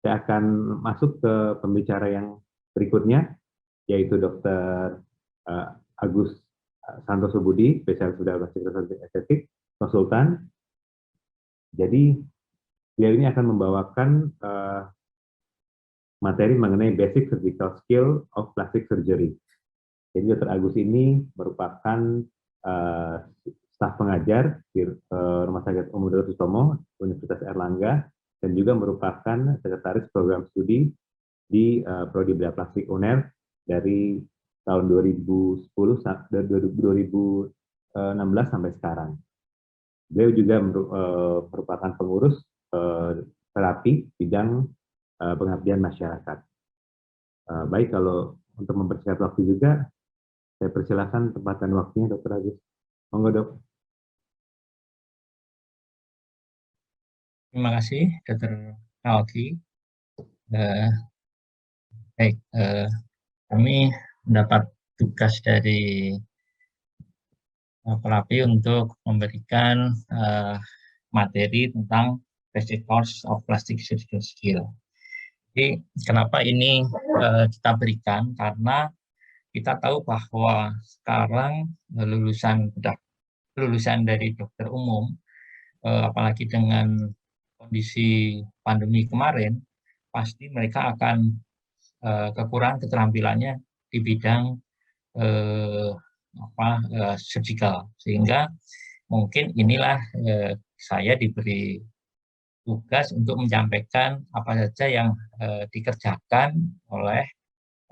Saya akan masuk ke pembicara yang berikutnya, yaitu Dr. Agus Santoso Budi, spesialis bedah plastik restoratif estetik, konsultan. Jadi, dia ini akan membawakan materi mengenai basic surgical skill of plastic surgery. Jadi Dr. Agus ini merupakan staf pengajar di Rumah Sakit Umum Dr. Sutomo, Universitas Erlangga, dan juga merupakan sekretaris program studi di Prodi Bedah Plastik UNER dari tahun 2010 2016 sampai sekarang. Beliau juga merupakan pengurus terapi bidang pengabdian masyarakat. Baik, kalau untuk mempersingkat waktu juga, saya persilakan tempat dan waktunya, Dr. Agus. Monggo, Dok. Terima kasih, Dr. Alki. Baik, kami mendapat tugas dari Pelapi untuk memberikan materi tentang Basic Course of Plastic Surgical Skill. Jadi, kenapa ini kita berikan? Karena kita tahu bahwa sekarang lulusan dari dokter umum, apalagi dengan kondisi pandemi kemarin, pasti mereka akan kekurangan keterampilannya di bidang surgical, sehingga mungkin inilah saya diberi tugas untuk menyampaikan apa saja yang dikerjakan oleh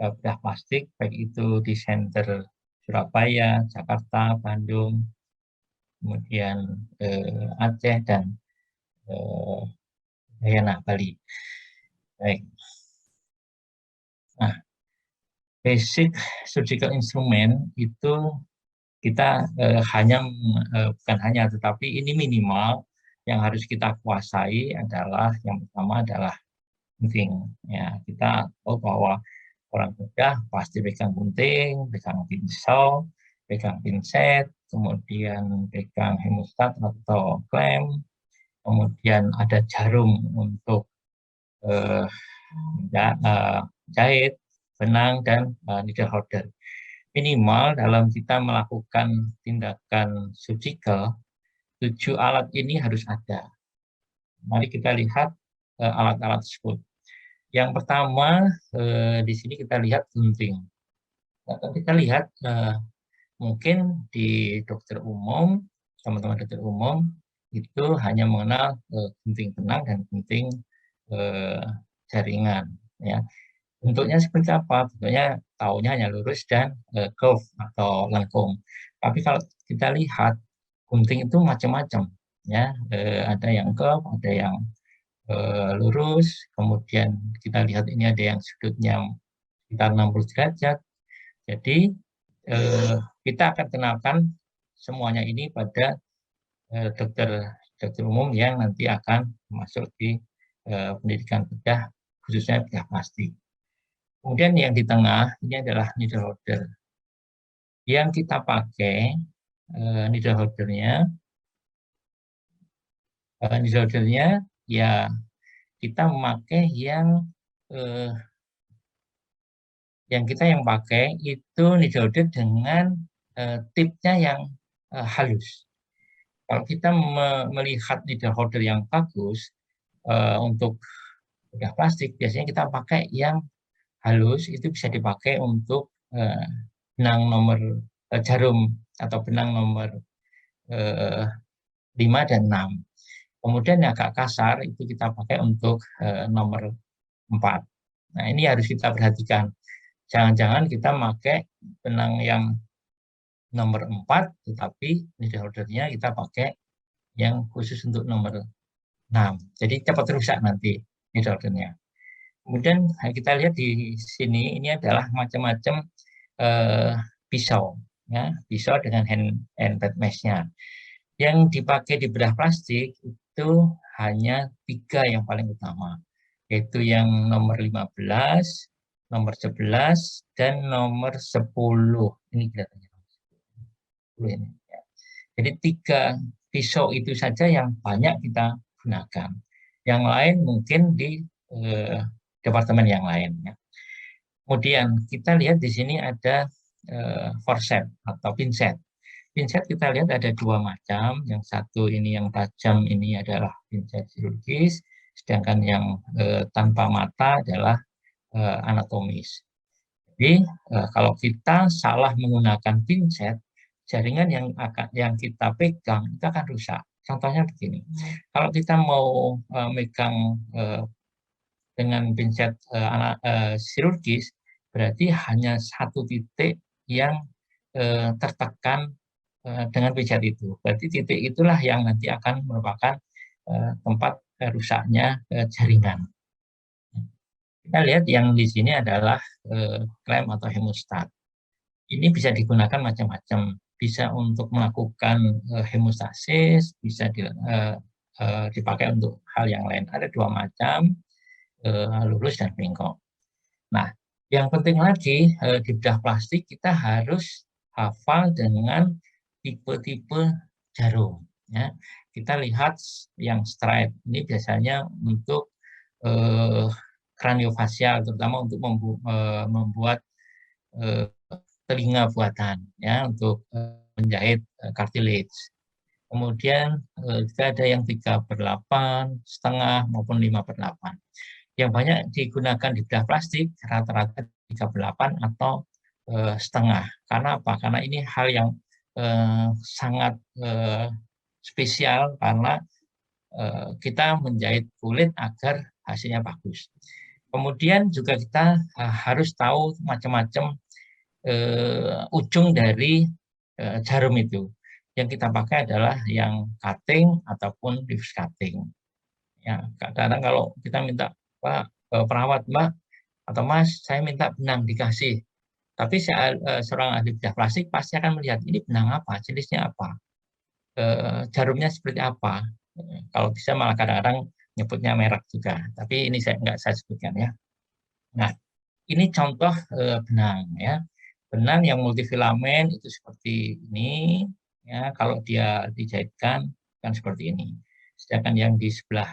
bedah plastik, baik itu di Center Surabaya, Jakarta, Bandung, kemudian Aceh, dan Bali. Baik. Nah, basic surgical instrument itu kita bukan hanya, tetapi ini minimal yang harus kita kuasai adalah, yang pertama adalah gunting. Ya, kita tahu bahwa orang bedah pasti pegang gunting, pegang pisau, pegang pinset, kemudian pegang hemostat atau klem, kemudian ada jarum untuk jahit, benang, dan needle holder. Minimal dalam kita melakukan tindakan surgical, 7 alat ini harus ada. Mari kita lihat alat-alat tersebut. Yang pertama, di sini kita lihat gunting. Nah, kita lihat mungkin di dokter umum, teman-teman dokter umum itu hanya mengenal gunting benang dan gunting jaringan. Ya. Bentuknya seperti apa? Bentuknya taunya hanya lurus dan curve atau lengkung. Tapi kalau kita lihat, gunting itu macam-macam. Ya, ada yang curve, ada yang lurus. Kemudian kita lihat ini ada yang sudutnya sekitar 60 derajat. Jadi kita akan kenalkan semuanya ini pada dokter umum yang nanti akan masuk di pendidikan bedah, khususnya bedah plastik. Kemudian yang di tengah ini adalah needle holder. Yang kita pakai needle holdernya ya kita memakai yang pakai itu needle holder dengan tipnya yang halus. Kalau kita melihat needle holder yang bagus untuk bedah plastik, biasanya kita pakai yang halus, itu bisa dipakai untuk benang nomor jarum atau benang nomor 5 dan 6. Kemudian yang agak kasar itu kita pakai untuk nomor 4. Nah, ini harus kita perhatikan. Jangan-jangan kita pakai benang yang nomor 4, tetapi needle holdernya kita pakai yang khusus untuk nomor 6. Jadi cepat rusak nanti needle holdernya. Kemudian kita lihat di sini, ini adalah macam-macam pisau, ya, pisau dengan hand bed mesh-nya. Yang dipakai di bedah plastik itu hanya 3 yang paling utama, yaitu yang nomor 15, nomor 11, dan nomor 10. Ini kelihatannya. Ini, ya. Jadi 3 pisau itu saja yang banyak kita gunakan. Yang lain mungkin di departemen yang lain. Ya. Kemudian kita lihat di sini ada forceps atau pinset. Pinset kita lihat ada dua macam. Yang satu ini yang tajam ini adalah pinset kirurgis, sedangkan yang tanpa mata adalah anatomis. Jadi kalau kita salah menggunakan pinset, jaringan yang kita pegang itu akan rusak. Contohnya begini, kalau kita mau megang dengan pinset kirurgis, berarti hanya satu titik yang tertekan dengan pinset itu. Berarti titik itulah yang nanti akan merupakan tempat rusaknya jaringan. Kita lihat yang di sini adalah klem atau hemostat. Ini bisa digunakan macam-macam. Bisa untuk melakukan hemostasis, bisa dipakai untuk hal yang lain. Ada dua macam, lurus dan bengkok. Nah, yang penting lagi di bedah plastik kita harus hafal dengan tipe-tipe jarum. Ya. Kita lihat yang straight ini biasanya untuk kraniofasial, terutama untuk membuat telinga buatan, ya, untuk menjahit cartilage. Kemudian kita ada yang 3/8, setengah maupun 5/8. Yang banyak digunakan di bedah plastik rata-rata 3/8 atau setengah. Karena apa? Karena ini hal yang sangat spesial karena kita menjahit kulit agar hasilnya bagus. Kemudian juga kita harus tahu macam-macam ujung dari jarum itu. Yang kita pakai adalah yang cutting ataupun diffuse cutting. Ya, kadang-kadang kalau kita minta, Pak, perawat, Mbak, atau Mas, saya minta benang dikasih. Tapi seorang ahli bedah plastik pasti akan melihat ini benang apa, jenisnya apa, jarumnya seperti apa. Kalau bisa malah kadang-kadang nyebutnya merek juga. Tapi ini nggak saya sebutkan ya. Nah, ini contoh benang ya. Benang yang multifilamen itu seperti ini, ya. Kalau dia dijahitkan kan seperti ini. Sedangkan yang di sebelah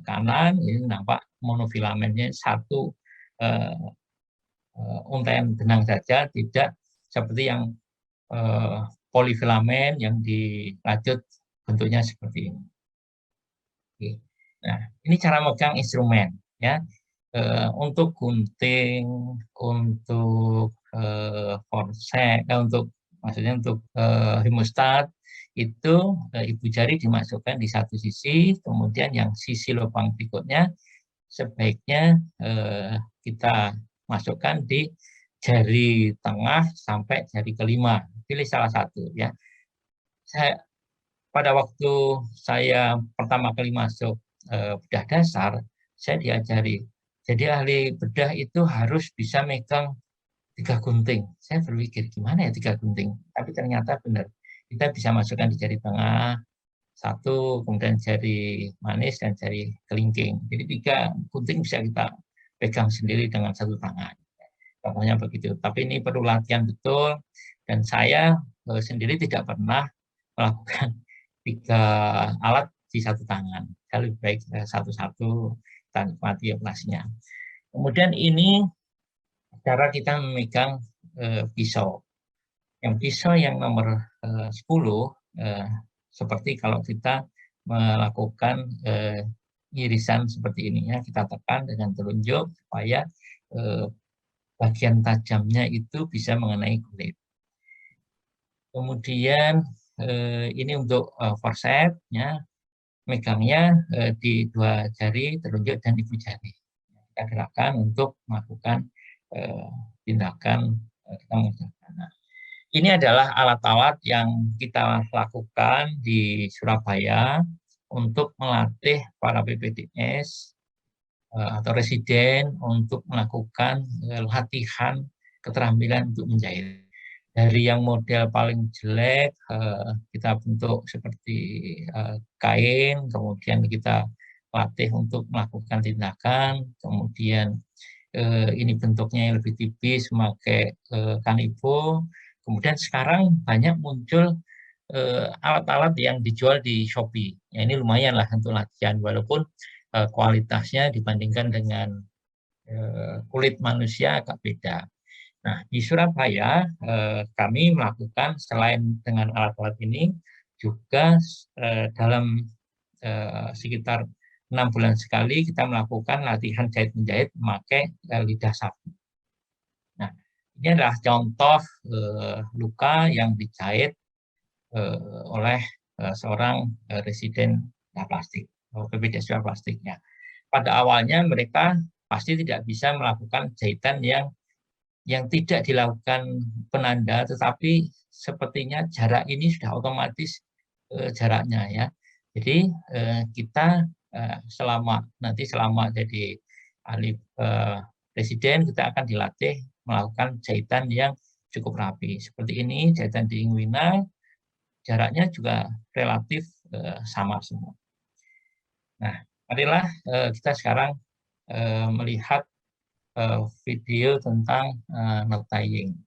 kanan ini nampak monofilamennya satu untaian benang saja, tidak seperti yang polifilamen yang dirajut bentuknya seperti ini. Oke. Nah, ini cara megang instrumen ya. Untuk gunting, untuk forceps, maksudnya untuk hemostat itu ibu jari dimasukkan di satu sisi, kemudian yang sisi lubang berikutnya sebaiknya kita masukkan di jari tengah sampai jari kelima. Pilih salah satu ya. Pada waktu saya pertama kali masuk bedah dasar, saya diajari. Jadi ahli bedah itu harus bisa megang 3 gunting. Saya berpikir gimana ya 3 gunting, tapi ternyata benar. Kita bisa masukkan di jari tengah, satu, kemudian jari manis dan jari kelingking. Jadi 3 gunting bisa kita pegang sendiri dengan satu tangan. Contohnya begitu. Tapi ini perlu latihan betul, dan saya sendiri tidak pernah melakukan 3 alat di satu tangan. Saya lebih baik satu-satu kita nikmati operasinya. Kemudian ini cara kita memegang pisau. Yang pisau yang nomor 10 seperti kalau kita melakukan irisan seperti ini ya, kita tekan dengan telunjuk supaya bagian tajamnya itu bisa mengenai kulit. Kemudian ini untuk forceps ya, megangnya di 2 jari telunjuk dan ibu jari. Kita gerakkan untuk melakukan tindakan kita mengerjakan. Nah, ini adalah alat-alat yang kita lakukan di Surabaya untuk melatih para PPDS atau residen untuk melakukan latihan keterampilan untuk menjahit. Dari yang model paling jelek kita bentuk seperti kain, kemudian kita latih untuk melakukan tindakan, kemudian ini bentuknya yang lebih tipis memakai kanipo. Kemudian sekarang banyak muncul alat-alat yang dijual di Shopee. Ya, ini lumayan lah untuk latihan, walaupun kualitasnya dibandingkan dengan kulit manusia agak beda. Nah, di Surabaya kami melakukan selain dengan alat-alat ini juga dalam sekitar 6 bulan sekali kita melakukan latihan jahit menjahit memakai lidah sapi. Nah, ini adalah contoh luka yang dijahit oleh seorang residen plastik, PPDS plastiknya. Pada awalnya mereka pasti tidak bisa melakukan jahitan yang tidak dilakukan penanda, tetapi sepertinya jarak ini sudah otomatis jaraknya ya. Jadi kita selama jadi ahli presiden kita akan dilatih melakukan jahitan yang cukup rapi. Seperti ini jahitan di inguina, jaraknya juga relatif sama semua. Nah, marilah kita sekarang melihat video tentang knot tying.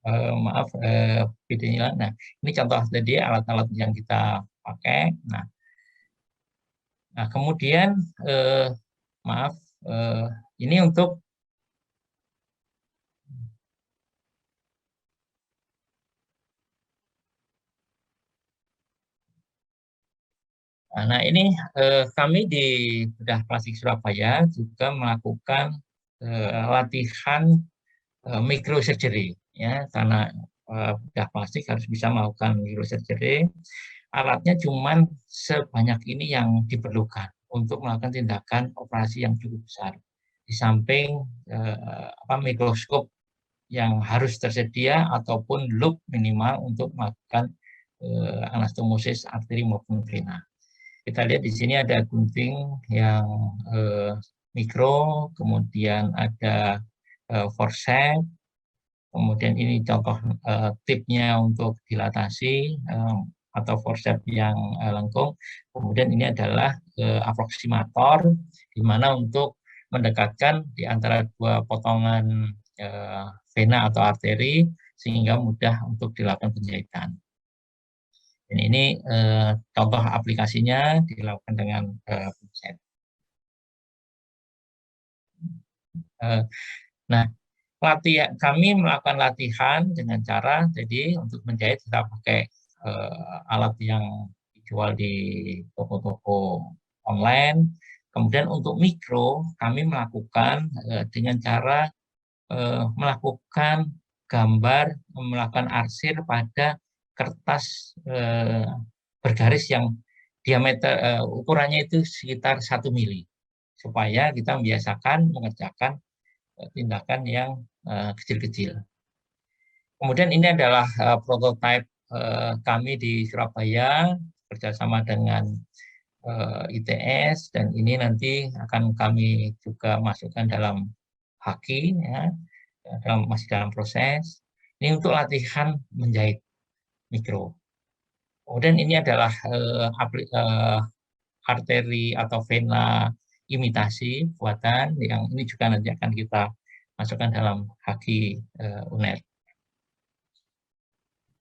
Maaf, videonya. Nah, ini contoh tadi alat-alat yang kita pakai. Nah kemudian maaf, ini untuk ini kami di Bedah Plastik Surabaya juga melakukan latihan microsurgery ya, karena bedah plastik harus bisa melakukan microsurgery. Alatnya cuman sebanyak ini yang diperlukan untuk melakukan tindakan operasi yang cukup besar. Di samping mikroskop yang harus tersedia ataupun loop minimal untuk melakukan anastomosis arteri maupun vena. Kita lihat di sini ada gunting yang mikro, kemudian ada forceps, kemudian ini contoh tipnya untuk dilatasi atau forceps yang lengkung. Kemudian ini adalah aproksimator, di mana untuk mendekatkan di antara dua potongan vena atau arteri sehingga mudah untuk dilakukan penjahitan. Dan ini contoh aplikasinya dilakukan dengan pinset. Nah, kami melakukan latihan dengan cara jadi untuk menjahit kita pakai alat yang dijual di toko-toko online. Kemudian untuk mikro kami melakukan dengan cara melakukan gambar, melakukan arsir pada kertas bergaris yang diameter ukurannya itu sekitar 1 mili, supaya kita membiasakan mengerjakan tindakan yang kecil-kecil. Kemudian ini adalah prototipe kami di Surabaya bekerjasama dengan ITS, dan ini nanti akan kami juga masukkan dalam haki ya, masih dalam proses. Ini untuk latihan menjahit mikro. Kemudian ini adalah arteri atau vena imitasi buatan yang ini juga nanti akan kita masukkan dalam haki UNER.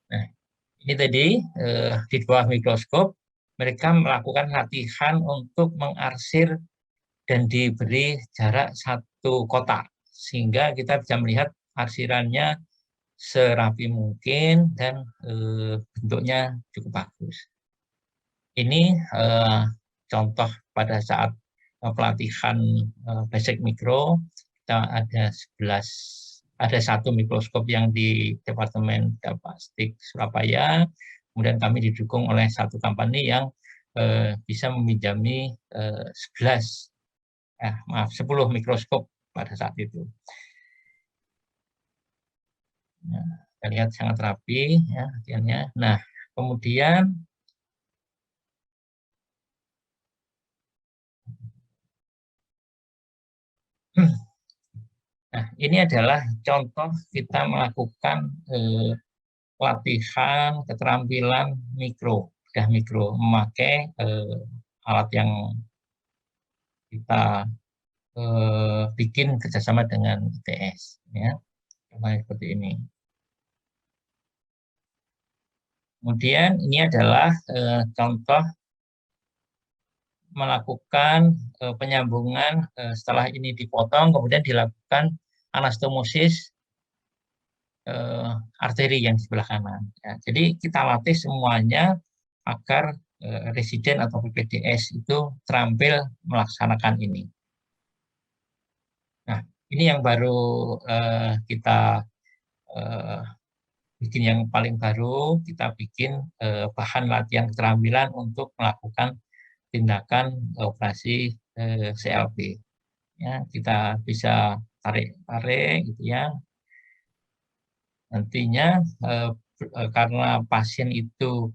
Nah, ini tadi di bawah mikroskop mereka melakukan latihan untuk mengarsir dan diberi jarak 1 kotak sehingga kita bisa melihat arsirannya serapi mungkin dan bentuknya cukup bagus. Ini contoh pada saat pelatihan basic mikro, kita ada 1 mikroskop yang di Departemen Plastik Surabaya, kemudian kami didukung oleh 1 company yang bisa meminjami 10 mikroskop pada saat itu. Nah, kita lihat sangat rapi ya latihannya. Nah, kemudian nah, ini adalah contoh kita melakukan latihan keterampilan mikro, bedah mikro, memakai alat yang kita bikin kerjasama dengan ITS, ya, seperti ini. Kemudian ini adalah contoh melakukan penyambungan setelah ini dipotong, kemudian dilakukan anastomosis arteri yang di sebelah kanan. Ya, jadi kita latih semuanya agar residen atau PPDS itu terampil melaksanakan ini. Nah, ini yang baru kita bikin, yang paling baru kita bikin bahan latihan keterampilan untuk melakukan tindakan operasi CLB. Ya, kita bisa tarik gitu ya. Nantinya karena pasien itu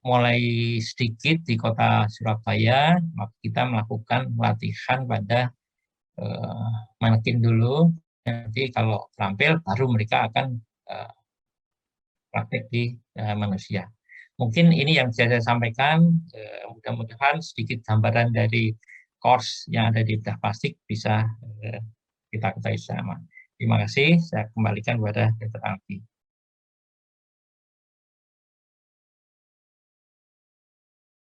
mulai sedikit di kota Surabaya, maka kita melakukan latihan pada manekin dulu. Nanti kalau terampil baru mereka akan praktek di manusia. Mungkin ini yang bisa saya sampaikan. Mudah-mudahan sedikit gambaran dari course yang ada di bedah plastik bisa kita ketahui sama. Terima kasih. Saya kembalikan kepada Dr. Alfi.